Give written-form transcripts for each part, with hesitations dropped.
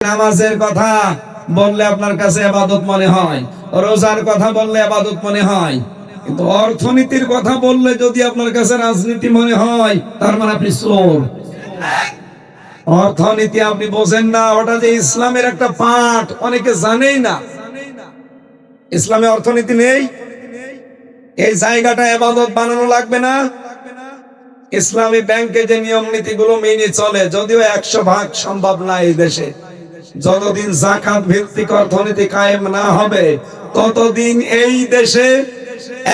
নামাজের কথা বললে আপনার কাছে ইবাদত মনে হয়, রোজার কথা বললে ইবাদত মনে হয়, কিন্তু অর্থনীতির কথা বললে যদি আপনার কাছে রাজনীতি মনে হয়, তার মানে আপনি চোর। অর্থনীতি আপনি বোঝেন না, ওটা যে ইসলামের একটা পাঠ, অনেকে জানেই না। ইসলামে অর্থনীতি নেই, এই জায়গাটা ইবাদত বানানো লাগবে না। ইসলামী ব্যাংকে যে নিয়ম নীতিগুলো মেনে চলে, যদিও 100% সম্ভব না এই দেশে, যতদিন যাকাত ভিত্তিক অর্থনীতি কায়েম না হবে ততদিন এই দেশে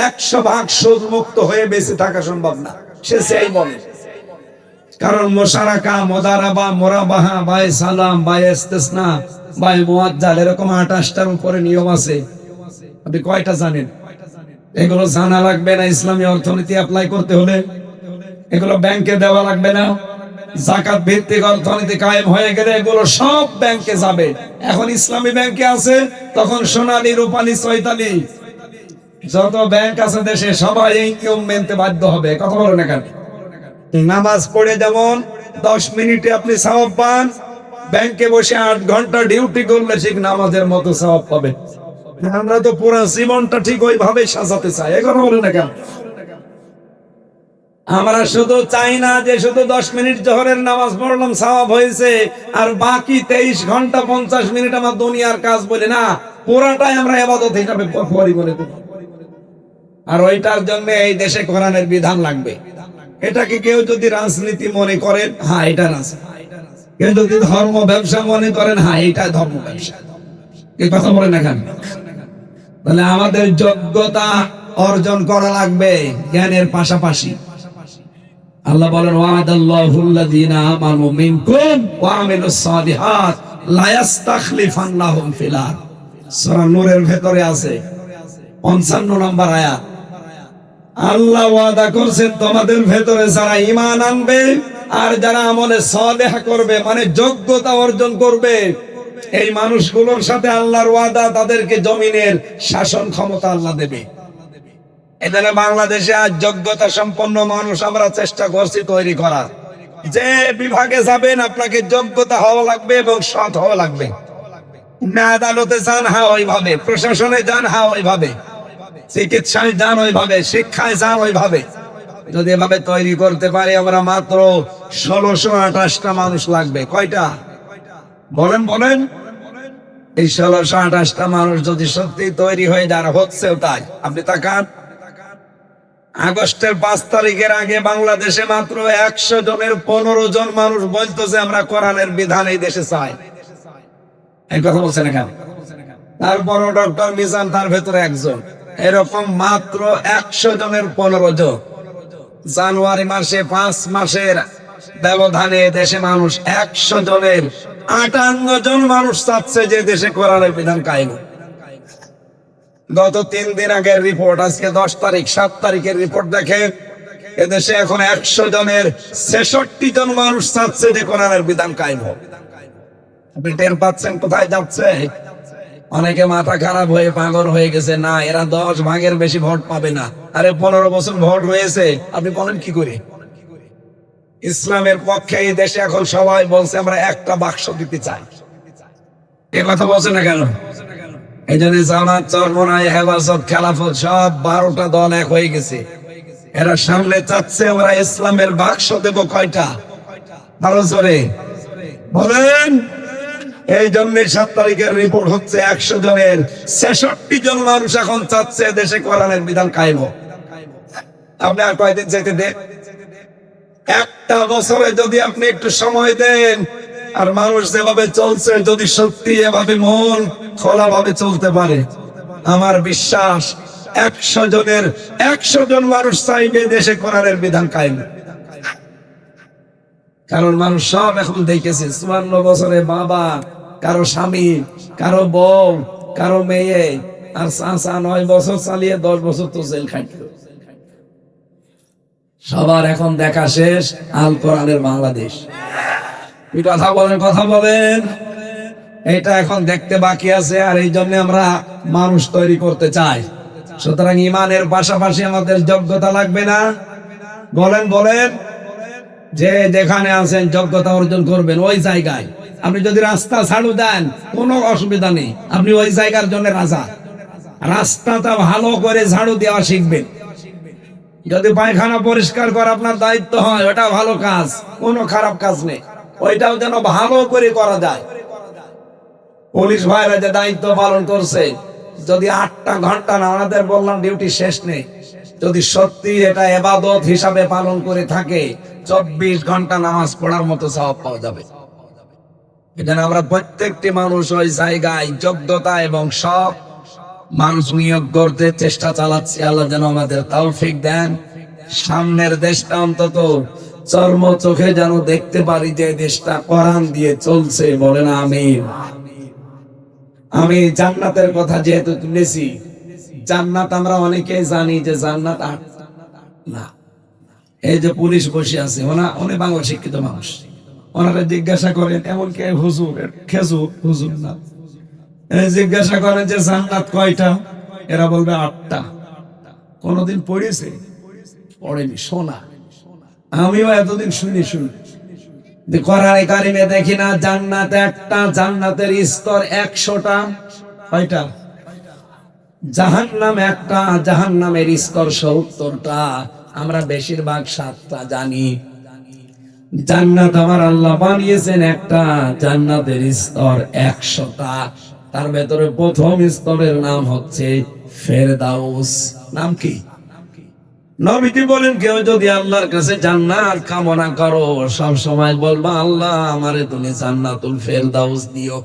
100% সুদ মুক্ত হয়ে বেঁচে থাকা সম্ভব না। সে সেই বলে, কারণ মুশারাকা, মুদারাবা, মুরাবাহা, বাই সালাম, বাই ইস্তিসনা, বাই মুআজ্জাল, এরকম 28টার উপরে নিয়ম আছে। আপনি কয়টা জানেন? এগুলো জানা লাগবে না। ইসলামী অর্থনীতি অ্যাপ্লাই করতে হলে এগুলো ব্যাংকে দেওয়া লাগবে না। যাকাত ভিত্তিক অর্থনীতি কায়েম হয়ে গেলে এগুলো সব ব্যাংকে যাবে। এখন ইসলামী ব্যাংকে আছে, তখন সোনালী, রূপালী, চৈতালি, যত ব্যাংক আছে দেশে সবাই এই নিয়ম মেনতে বাধ্য হবে। কথা বলেন না কেন? নামাজ পড়ে যেমন 10 মিনিটে আপনি সওয়াব পান, ব্যাংকে বসে 8 ঘন্টা ডিউটি করলে ঠিক নামাজের মতো সওয়াব পাবে। আমরা তো পুরো জীবনটা ঠিক ওইভাবে সাজাতে চাই। এই কথা বলেন না কেন? আমরা শুধু চাই না যে শুধু 10 মিনিট জোহরের নামাজ পড়লাম সওয়াব হয়েছে, আর বাকি 23 ঘন্টা 50 মিনিট আমার দুনিয়ার কাজ বলে না, পুরাটাই আমরা ইবাদত হিসাবে করি বলে দেব। আর ওইটার জন্য এই দেশে কোরআনের বিধান লাগবে। এটাকে কেউ যদি রাজনীতি মনে করেন, হ্যাঁ এটা রাজনীতি। কেউ যদি ধর্ম ব্যবসা মনে করেন, হ্যাঁ এটা ধর্ম ব্যবসা। এই কথা বলেন না কেন? তাহলে আমাদের যোগ্যতা অর্জন করা লাগবে জ্ঞানের পাশাপাশি। আল্লাহ বলেন, ওয়াদাল্লাহুল্লাযীনা আমানু মিনকুম ওয়া আমিলুস সালিহাত লা ইস্তাখলিফান্নাহুম ফিল আরদ। সূরা নূরের ভেতরে আছে 55 নম্বর আয়াত। আল্লাহ ওয়াদা করেছেন তোমাদের ভেতরে যারা ঈমান আনবে আর যারা আমলে সালেহ করবে, মানে যোগ্যতা অর্জন করবে, এই মানুষগুলোর সাথে আল্লাহর ওয়াদা, তাদেরকে জমিনের শাসন ক্ষমতা আল্লাহ দেবে। এখানে বাংলাদেশে আজ যোগ্যতা সম্পন্ন মানুষ আমরা চেষ্টা করছি তৈরি করার। যে বিভাগে যাবেন আপনাকে যোগ্যতা হওয়া লাগবে এবং সৎ হওয়া লাগবে। আদালতে যান, হ্যাঁ ওইভাবে, প্রশাসনে যান, হ্যাঁ ওইভাবে, চিকিৎসায় যান ওইভাবে, শিক্ষায় যান ওইভাবে। যদি এভাবে তৈরি করতে পারি আমরা, মাত্র 1628টা মানুষ লাগবে। কয়টা বলেন বলেন? এই 1628টা মানুষ যদি সত্যি তৈরি হয়ে যায়, হচ্ছেও তাই। আপনি তাকান, আগস্টের 5 তারিখের আগে বাংলাদেশে মাত্র 100 জনের 15 জন মানুষ বলতো যে আমরা কোরআনের বিধান এই দেশে চাই। এই কথা বলছেন এখানে। তারপরও ডক্টর মিজান তার ভেতরে একজন। এরকম মাত্র 100 জনের 15 জন। জানুয়ারি মাসে 5 মাসের ব্যবধানে দেশে মানুষ 100 জনের 58 জন মানুষ চাচ্ছে যে দেশে কোরআনের বিধান কায়েম। গত 3 দিন আগের রিপোর্ট, আজকে 10 তারিখ, 7 তারিখের রিপোর্ট দেখেন, এদেশে এখন 100 জনের 66 জন মানুষ চাচ্ছে যে কোরআনের বিধান কায়েম হোক। আপনি টের পাচ্ছেন কোথায় যাচ্ছে? অনেকে মাথা খারাপ হয়ে পাগল হয়ে গেছে, না এরা 10 ভাগের বেশি ভোট পাবে না। আরে 15 বছর ভোট হয়েছে, আপনি বলেন কি করে? ইসলামের পক্ষে এই দেশে এখন সবাই বলছে আমরা একটা বাক্স দিতে চাই। এ কথা বলছে না কেন? এই জন্য জামাত, চরমনাই, হেফাজত, খেলাফত সব 12টা দল এক হয়ে গেছে। এরা সামনে চাচ্ছে ওরা ইসলামের বাক্স দেব কয়টা? আরো জোরে বলেন। এই জন্য 7 তারিখের রিপোর্ট হচ্ছে 100 জনের 66 জন মানুষ এখন চাচ্ছে দেশে কোরআনের বিধান কায়েম হোক। আপনি আর কয়দিন যেতে দেন? একটা বছরে যদি আপনি একটু সময় দেন, আর মানুষ যেভাবে চলছে যদি সত্যি এভাবে মন খোলা ভাবে চলতে পারে, আমার বিশ্বাস 100 জনের 100 জন মানুষ চাইবে দেশে কোরআনের বিধান কায়েম। কারণ মানুষ সব এখন দেখেছে 54 বছরে বাবা, কারো স্বামী, কারো বউ, কারো মেয়ে, আর চাচা 9 বছর চালিয়ে 10 বছর তো জেল খাটল। সবার এখন দেখা শেষ আল কোরআনের বাংলাদেশ। কথা বলেন, কথা বলেন। এটা এখন দেখতে বাকি আছে, আর এই জন্য আমরা মানুষ তৈরি করতে চাই। সুতরাং ইমানের পাশাপাশি আমাদের যোগ্যতা লাগবে না? বলেন বলেন। যে যেখানে আছেন যোগ্যতা অর্জন করবেন ওই জায়গায়। আপনি যদি রাস্তা ঝাড়ু দেন কোনো অসুবিধা নেই, আপনি ওই জায়গার জন্য রাজা। রাস্তাটা ভালো করে ঝাড়ু দেওয়া শিখবেন। যদি পায়খানা পরিষ্কার করা আপনার দায়িত্ব হয়, ওটা ভালো কাজ, কোনো খারাপ কাজ নেই, ওইটাও যেন ভালো করে করা যায়। পুলিশ ভাইরা যে দায়িত্ব পালন করছে, যদি 8টা ঘন্টা না, আমাদের বললাম ডিউটি শেষ নেই, যদি সত্যি এটা ইবাদত হিসাবে পালন করে থাকে 24 ঘন্টা নামাজ পড়ার মতো সওয়াব পাওয়া যাবে। এজন্য আমরা প্রত্যেকটি মানুষ ওই জায়গায় যোগ্যতা এবং সব মানুষ নিয়োগ করতে চেষ্টা চালাচ্ছি। আল্লাহ যেন আমাদের তৌফিক দেন। সামনের দেশটা অন্তত চর্ম চোখে যেন দেখতে পারি যে দেশটা কোরআন দিয়ে চলছে, বলেন আমিন। আমি জান্নাতের কথা যেহেতু তুলেছি, জান্নাত আমরা অনেকেই জানি যে জান্নাত না। এই যে পুলিশ বসে আছে, অনেক বাংলা শিক্ষিত মানুষ, ওনারা জিজ্ঞাসা করেন, এমনকি হুজুর খেজুর হুজুর না, জিজ্ঞাসা করেন যে জান্নাত কয়টা, এরা বলবে 8টা। কোনদিন পড়েছে? পড়েনি, শোনা। আমিও এতদিন শুনি কোরআনে কারিমে দেখি না জান্নাত একটা, জান্নাতের স্তর 100টা। কয়টা? জাহান্নাম একটা, জাহান্নামের স্তর 70টা। আমরা বেশিরভাগ 7টা জানি। জান্নাত আমার আল্লাহ বানিয়েছেন একটা, জান্নাতের স্তর 100টা। তার ভেতরে প্রথম স্তরের নাম হচ্ছে ফেরদাউস। নাম কি? নবীজি বলেন, কেউ যদি আল্লাহর কাছে জান্নাত কামনা করো, সব সময় বলবা, আল্লাহ আমারে তুমি জান্নাতুল ফেরদাউস দিও।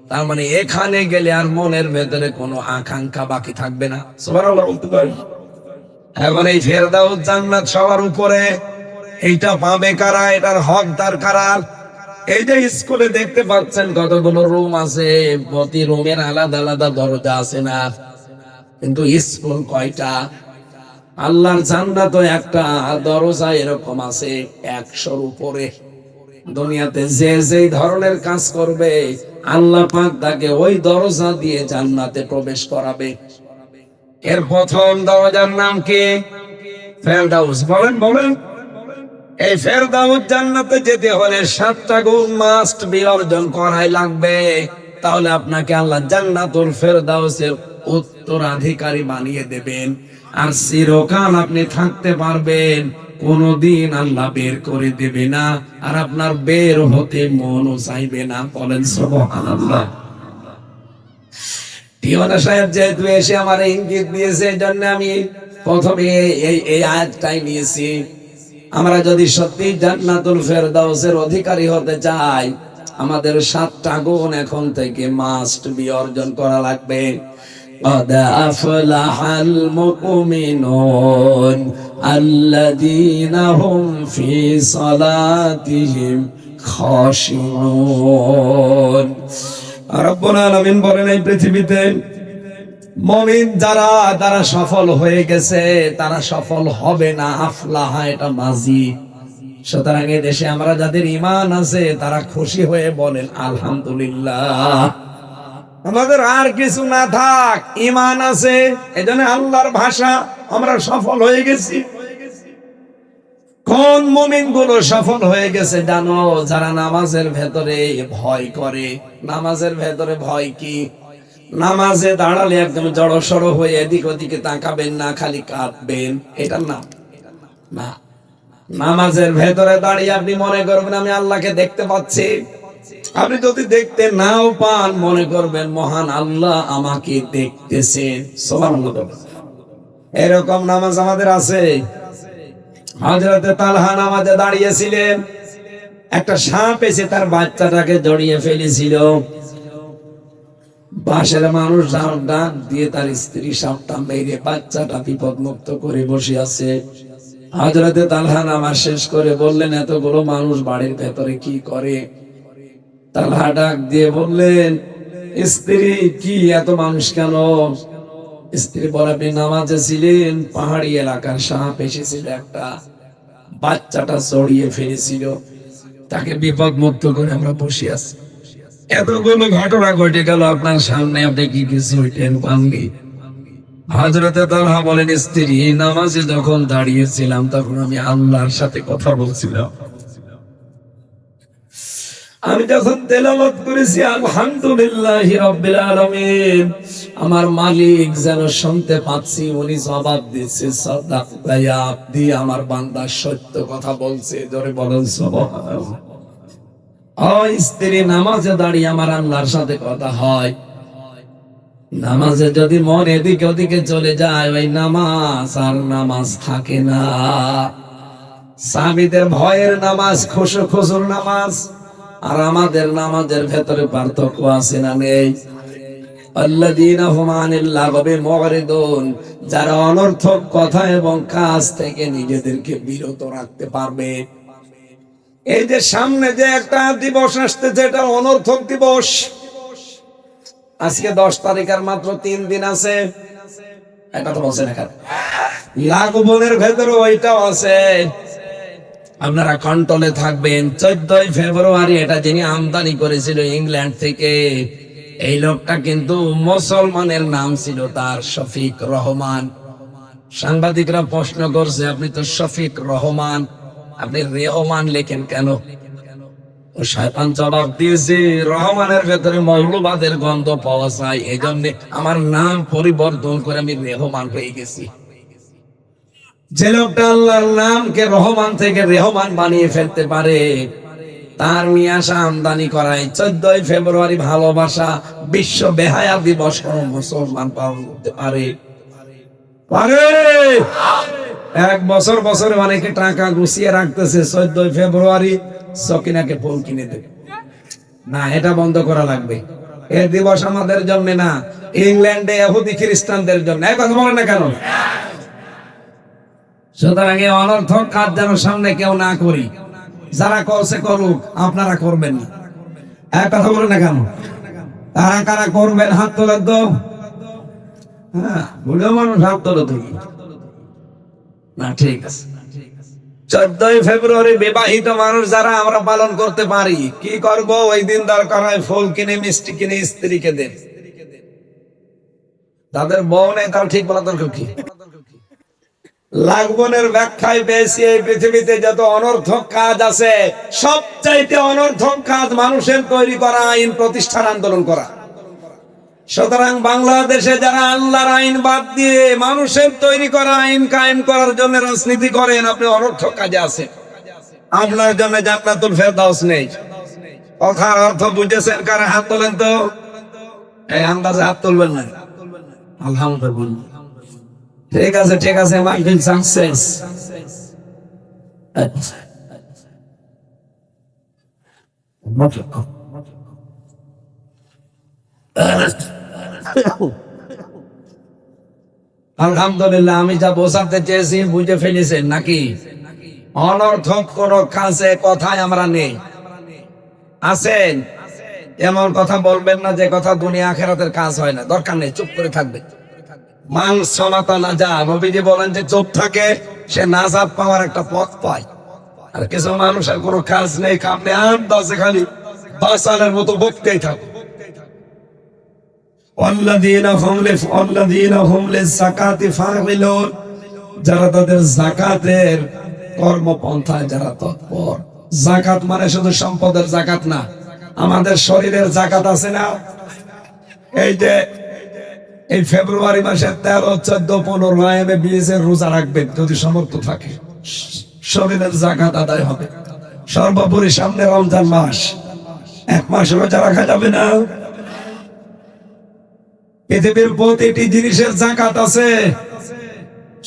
তার মানে এখানে গেলে আর মনের ভেতরে কোনো আকাঙ্ক্ষা বাকি থাকবে না। সুবহানাল্লাহ বলতে পারি। এখন এই ফেরদাউস জান্নাত সবার উপরে, এইটা পাবে কারা? এটার হকদার কারা? এই যে স্কুলে দেখতে পাচ্ছেন কতগুলো রুম আছে, প্রতি রুমের আলাদা আলাদা দরজা আছে না? কিন্তু স্কুল কয়টা? আল্লাহর জান্নাত একটা, দরজা এরকম আছে 100-র উপরে। দুনিয়াতে যে যে ধরনের কাজ করবে, আল্লাহ পাক তাকে ওই দরজা দিয়ে জান্নাতে প্রবেশ করাবে। এর প্রথম দরজার নাম কি? ফেরদাউস। বলেন। এই ফেরদাউস জান্নাতে যেতে হলে 7টা গুণ মাস্ট বি অর্জন করাই লাগবে। তাহলে আপনাকে আল্লাহ জান্নাতুল ফেরদাউসের উত্তরাধিকারী বানিয়ে দেবেন, আর চিরকাল আপনি থাকতে পারবেন, কোনদিন আল্লাহ বের করে দেবে না, আর আপনার বের হতে মনও চাইবে না। বলেন সুবহানাল্লাহ। টিওনা সাহেব যেহেতু এসে আমার ইঙ্গিত দিয়েছে, এই জন্য আমি প্রথমে এই আয়াতটাই নিয়েছি। আমরা যদি সত্যি জান্নাতুল ফেরদাউসের অধিকারী হতে চাই, আমাদের 7টা গুণ এখন থেকে মাস্ট বি অর্জন করা লাগবে। قد أفلح المؤمنون الذين هم في صلاتهم خاشعون। রব্বুল আলামিন বলেন, এই পৃথিবীতে মুমিন যারা, তারা সফল হয়ে গেছে, তারা সফল হবে না। আফলাহা এটা মাজি। সুতরাং এই দেশে আমরা যাদের ঈমান আছে, তারা খুশি হয়ে বলেন আলহামদুলিল্লাহ। আমাদের আর কিছু না থাক, ঈমান আছে, এজন্য আল্লাহর ভাষা, আমরা সফল হয়ে গেছি। কোন মুমিন গুলো সফল হয়ে গেছে জানো? যারা নামাজের ভেতরে ভয় করে। নামাজের ভেতরে ভয় কি? নামাজে দাঁড়ালে একদম জড়সড় হয়ে এদিক ওদিকে তাকাবেন না, খালি কাঁদবেন, এটা না। নামাজের ভেতরে দাঁড়িয়ে আপনি মনে করবেন আমি আল্লাহকে দেখতে পাচ্ছি। আপনি যদি দেখতে নাও পান, মনে করবেন মহান আল্লাহ আমাকে দেখতেছেন। সুবহানাল্লাহ। এরকম নামাজ আমাদের আছে। হযরত তালহা নামাজে দাঁড়িয়েছিলেন, একটা সাপ এসে তার বাচ্চাটাকে জড়িয়ে ফেলেছিল। পাশের মানুষ ডাক দিয়ে তার স্ত্রী সাপটা মেরে বাচ্চাটা বিপদ মুক্ত করে বসে আছে। হযরত তালহা নামাজ শেষ করে বললেন, এতগুলো মানুষ বাড়ির ভেতরে কি করে? তালহা ডাক দিয়ে বললেন, স্ত্রী কি এত মানুষ কেন? স্ত্রী বলে, আপনি নামাজে ছিলেন, পাহাড়ি এলাকার সাপ এসেছিল, একটা বাচ্চাটা জড়িয়ে ফেলেছিল, তাকে বিপদ মুক্ত করে আমরা বসে আছি। এতগুলো ঘটনা ঘটে গেল আপনার সামনে, আপনি কি কিছু টের পাননি? হযরত তালহা বলেন, স্ত্রী নামাজে যখন দাঁড়িয়েছিলাম, তখন আমি আল্লাহর সাথে কথা বলছিলাম। আমি যখন তেলাওয়াত করেছি আলহামদুলিল্লাহি রাব্বিল আলামিন, আমার মালিক যেন শুনতে পাচ্ছি, উনি জবাব দিচ্ছে সাদাকতা ইয়া আবদি, আমার বান্দা সত্য কথা বলছে। জোরে বলেন সুবহানাল্লাহ। ও স্ত্রী নামাজে দাঁড়িয়ে আমার আল্লাহর সাথে কথা হয়, নামাজে যদি মন এদিকে ওদিকে চলে যায়, ওই নামাজ আর নামাজ থাকে না। সাহাবীদের ভয়ের নামাজ খুশুর নামাজ, আর আমাদের নামাজের ভেতরে পার্থক্য আছে না নেই? আল্লাযীনা হুম আনিল লাগবি মুরিদুন, যারা অনর্থক কথা এবং কাজ থেকে নিজেদেরকে বিরত রাখতে পারবে। এই যে সামনে যে একটা দিবস আসতেছে, এটা অনর্থক দিবস। আজকে 10 তারিখের মাত্র 3 দিন আছে, এটা তো বলছেন এখন লাগবনের ভেতরে ওইটাও আছে। আপনারা কন্ট্রোলে থাকবেন। 14 ফেব্রুয়ারি এটা যিনি আমদানি করেছিল ইংল্যান্ড থেকে, এই লোকটা কিন্তু মুসলমানের নাম ছিল তার শফিক রহমান। সাংবাদিকরা প্রশ্ন করছে, আপনি তো শফিক রহমান, আপনি রেহমান লেখেন কেন? ও শয়তান জবাব দিয়েছে, রহমানের ভেতরে মৌলবাদের গন্ধ পাওয়া যায়, এই জন্য আমার নাম পরিবর্তন করে আমি রেহমান হয়ে গেছি। যে লোকটা আল্লাহর নামকে রহমান থেকে রেহমান বানিয়ে ফেলতে পারে, তার মিয়াশা আমদানি করায় 14 ফেব্রুয়ারি ভালোবাসা বিশ্ব বেহায়া দিবস কোন মুসলমান পালন করতে পারে? এক বছর বছরে অনেকে টাকা গুছিয়ে রাখতেছে, 14 ফেব্রুয়ারি সকিনাকে ফুল কিনে দেবে না, এটা বন্ধ করা লাগবে। এই দিবস আমাদের জন্য না, ইংল্যান্ডে ইহুদি খ্রিস্টানদের জন্য। এক কথা বলেন না কেন? সুতরাং এই অনর্থক কাজ যেন সামনে কেউ না করি। যারা করছে করুক, আপনারা করবেন না। এক কথা বলেন না কেন? কারা কারা করবেন হাত তোলেন তো। হ্যাঁ, বুড়ো মানুষ হাত তোলো তুমি না, ঠিক আছে। 14 ফেব্রুয়ারি বিবাহিত মানুষ যারা আমরা পালন করতে পারি, কি করব? ওই দিন দরকার হয় ফুল কিনে মিষ্টি কিনে স্ত্রীকে দেন। তাদের বউ নেই, তাও ঠিক বলা দরকার কি? লাগবনের ব্যাখ্যায় পেয়েছি, এই পৃথিবীতে যত অনর্থক কাজ আছে, সবচাইতে অনর্থক কাজ মানুষের তৈরি করা আইন প্রতিষ্ঠার আন্দোলন করা। সুতরাং বাংলাদেশে যারা আল্লাহর আইন বাদ দিয়ে মানুষের তৈরি করা আইন কায়েম করার জন্য রাজনীতি করেন, আপনি অনর্থক কাজে আছেন। আপনার জন্য জান্নাতুল ফেরদাউস নেই। কথার অর্থ বুঝেছেন? কারা হাত তোলেন তো। এই আন্দাজে হাত তুলবেন না। আলহামদুলিল্লাহ, ঠিক আছে ঠিক আছে, মাইকেল সাকসেস। আলহামদুলিল্লাহ, আমি যা বোঝাতে চেয়েছি বুঝে ফেলেছেন নাকি? অনর্থক কোন কাজে কথায় আমরা নেই। আছেন এমন কথা বলবেন না যে কথা দুনিয়া আখিরাতের কাজ হয় না। দরকার নেই, চুপ করে থাকবে। নবীজি বলেন যে চুপ থাকে সে নাজাত পাওয়ার একটা পথ পায়। আর কিছু মানুষের কোনো কাজ নেই, কামনে আন্দাজে খালি বাসালের মতো বকতেই থাকে। যারা তাদের যাকাতের কর্মপন্থায় যারা তৎপর। যাকাত মানে শুধু সম্পদের যাকাত না, আমাদের শরীরের যাকাত আছে না? এই যে এই ফেব্রুয়ারি মাসের 13, 14, 15 IMBS এর রোজা রাখবেন যদি সামর্থ্য থাকে, শরীরের যাকাত আদায় হবে। সর্বোপরি সামনে রমজান মাস, 1 মাস রোজা রাখা যাবে না? পৃথিবীর প্রতিটি জিনিসের যাকাত আছে,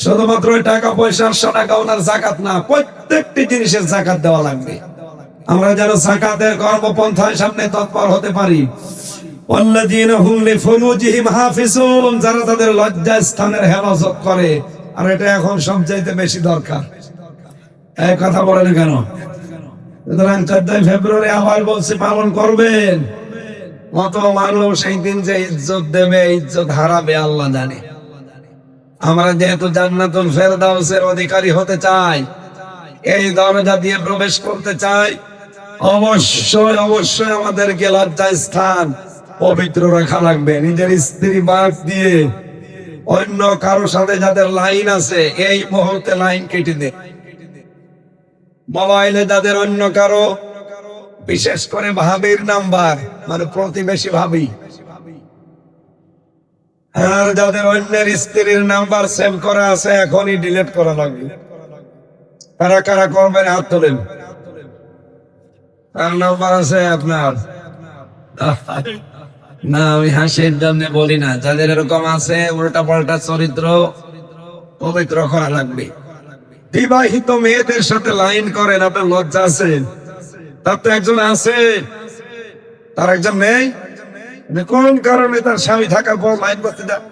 শুধুমাত্র টাকা পয়সার সোনা গয়নার যাকাত না, প্রত্যেকটি জিনিসের যাকাত দেওয়া লাগবে। আমরা যেন যাকাতের কর্মপন্থায় সামনে তৎপর হতে পারি। যারা তাদের লজ্জা স্থানের হেফাজত করে, আর এটা এখন সবচাইতে বেশি দরকার। এই কথা বলেন কেন? সুতরাং 14 ফেব্রুয়ারি আবার বলছে পালন করবেন। কত মানুষ সেই দিন যে ইজ্জত দেবে, ইজ্জত হারাবে আল্লাহ জানে। আমরা যেহেতু জান্নাতুল ফেরদাউসের অধিকারী হতে চাই, এই দরজা দিয়ে প্রবেশ করতে চাই, অবশ্যই অবশ্যই আমাদেরকে লজ্জা স্থান পবিত্র রাখা লাগবে। নিজের স্ত্রী বাদ দিয়ে অন্য কারো সাথে যাদের লাইন আছে, এই মুহূর্তে লাইন কেটে দে। মোবাইলে যাদের অন্য কারো বিশেষ করে ভাবির নাম্বার, মানে প্রতিবেশী ভাবি, আর যাদের অন্যের স্ত্রীর নাম্বার সেভ করা আছে এখনই ডিলিট করা লাগবে। কারা কারা করবেন হাত তোলেন। কার নাম্বার আছে আপনার? না, আমি হাসির জন্য বলি না, যাদের এরকম আছে উল্টা পাল্টা চরিত্র পবিত্র করা লাগবে। বিবাহিত মেয়েদের সাথে লাইন করেন, আপনার লজ্জা আছে? তার তো একজন আছে, তার একজন নেই। কোন কারণে তার স্বামী থাকার পর লাইন করতে দেন?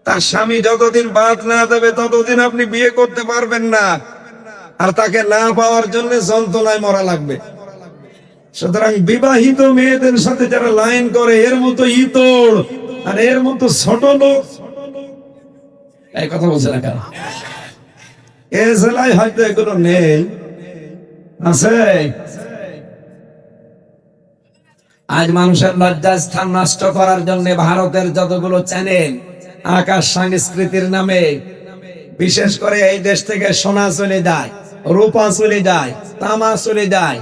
তার স্বামী যতদিন বাদ না দেবে ততদিন আপনি বিয়ে করতে পারবেন না, আর তাকে না পাওয়ার জন্য যন্ত্রণায় মরা লাগবে। সুতরাং বিবাহিত মেয়েদের সাথে যারা লাইন করে এর মতো ইতর আর এর মতো ছোট লোক, এই কথা বলছে না কেন? এ জেলায় হয়তো এগুলো নেই, আছে। আজ মানুষের লজ্জা স্থান নষ্ট করার জন্য ভারতের যতগুলো চ্যানেল আকাশ সংস্কৃতির নামে, বিশেষ করে এই দেশ থেকে সোনা চলে যায়, রূপা চলে যায়, তামা চলে যায়,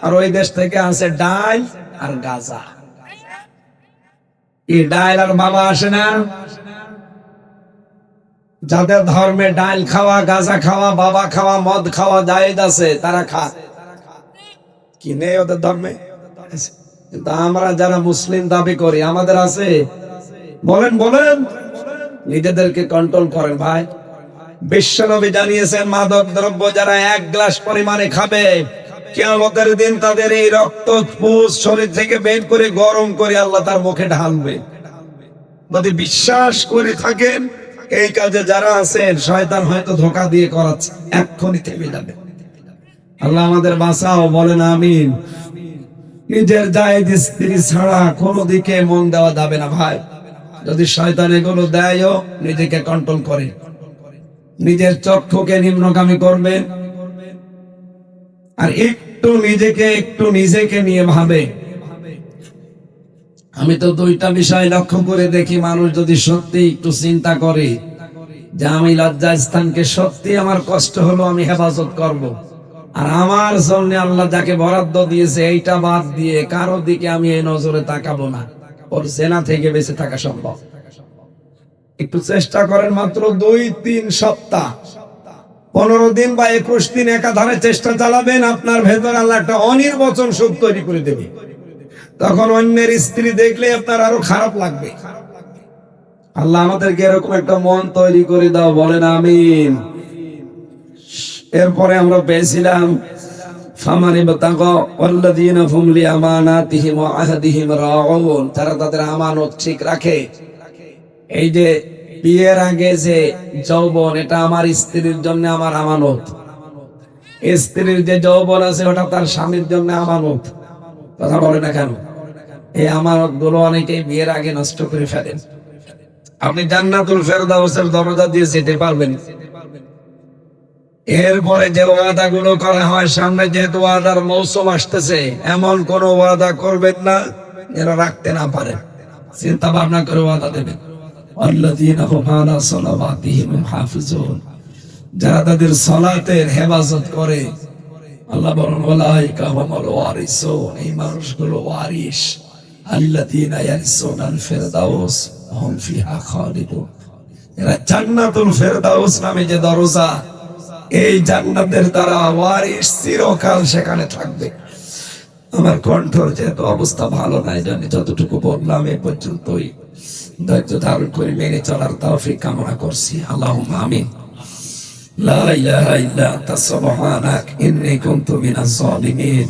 আর ওই দেশ থেকে আসে ডাল আর গাঁজা। এই ডাল আর বাবা আসে না? যাদের ধর্মে ডাল খাওয়া, গাঁজা খাওয়া, বাবা খাওয়া, মদ খাওয়া জায়েজ আছে, তারা খায়। কি নেই ওদের ধর্মে? কিন্তু আমরা যারা মুসলিম দাবি করি, আমাদের আছে? বলেন বলেন, নিজেদেরকে কন্ট্রোল করেন ভাই। বিশ্বনবী জানিয়েছেন, মাদক দ্রব্য যারা এক গ্লাস পরিমাণে খাবে, কিয়ামতের দিন তাদের এই রক্ত পুষ শরীর থেকে বের করে গরম করে আল্লাহ তার মুখে ঢালবে। যদি বিশ্বাস করে থাকেন এই কাজে যারা আছেন, শয়তান হয়তো ধোঁকা দিয়ে করাচ্ছে, এক্ষুনি থেমে যাবে। আল্লাহ আমাদের বাঁচাও, বলেন আমিন। নিজের জায়েজ স্ত্রী ছাড়া কোনো দিকে মন দেওয়া যাবে না ভাই। যদি শয়তান এগুলো দেয়ও, নিজেকে কন্ট্রোল করে, নিজের চক্ষুকে নিম্নগামী করবেন, আর একটু নিজেকে নিয়ে ভাবে। আমি তো দুইটা বিষয় লক্ষ্য করে দেখি, মানুষ যদি সত্যি একটু চিন্তা করে যে আমি লজ্জা স্থানকে সত্যি আমার কষ্ট হলো আমি হেফাজত করব, আর আমার জন্য আল্লাহ যাকে বরাদ্দ দিয়েছে এইটা বাদ দিয়ে কারো দিকে আমি এই নজরে তাকাবো না, ওর জেনা থেকে বেঁচে থাকা সম্ভব। একটু চেষ্টা করেন, মাত্র 2-3 সপ্তাহ, 15 দিন বা 21 দিন একাধারে চেষ্টা চালাবেন, আপনার ভেতর আল্লাহ একটা অনির্বচন সুখ তৈরি করে দেবে। তখন অন্যের স্ত্রী দেখলে আপনার আরো খারাপ লাগবে। আল্লাহ আমাদেরকে এরকম একটা মন তৈরি করে দাও, বলেন আমিন। এরপরে আমরা পেয়েছিলাম তারা তাদের আমানত ঠিক রাখে। এই যে বিয়ের আগে যে যৌবন, এটা আমার স্ত্রীর জন্য আমার আমানত। স্ত্রীর যে যৌবন আছে ওটা তার স্বামীর জন্য আমানত। কথা বলে না কেন? এই আমানত গুলো অনেকেই বিয়ের আগে নষ্ট করে ফেলেন। আপনি জান্নাতুল ফেরদাউসের দরজা দিয়ে যেতে পারবেন। এরপরে যে ওয়াদা গুলো করা হয়, সামনে যেহেতু ওয়াদার মৌসুম আসতেছে, এমন কোন ওয়াদা করবেন না যেন রাখতে না পারে। চিন্তা ভাবনা করে ওয়াদা দেবেন। যারা তাদের সালাতের হেফাজত করে, আল্লাহ বলেন উলাইকা হুমুল ওয়ারিসুন, এই মানুষগুলো ওয়ারিস। আল্লাযীনা ইয়ারিসুনাল ফিরদাউস হুম ফিহা খালিদুন, এরা জান্নাতুল ফেরদাউস নামে যে দরজা, এই জান্নাতের তারা ওয়ারিস, চিরকাল সেখানে থাকবে। আমার কণ্ঠর যেহেতু অবস্থা ভালো নাই, জানি যতটুকু বললাম এ পর্যন্তই। ধৈর্য ধারণ করে মেনে চলার তৌফিক কামনা করছি। আল্লাহুম্মা আমিন। লা ইলাহা ইল্লা আনতা সুবহানাক ইন্নী কুনতু মিনাজ জালিমিন।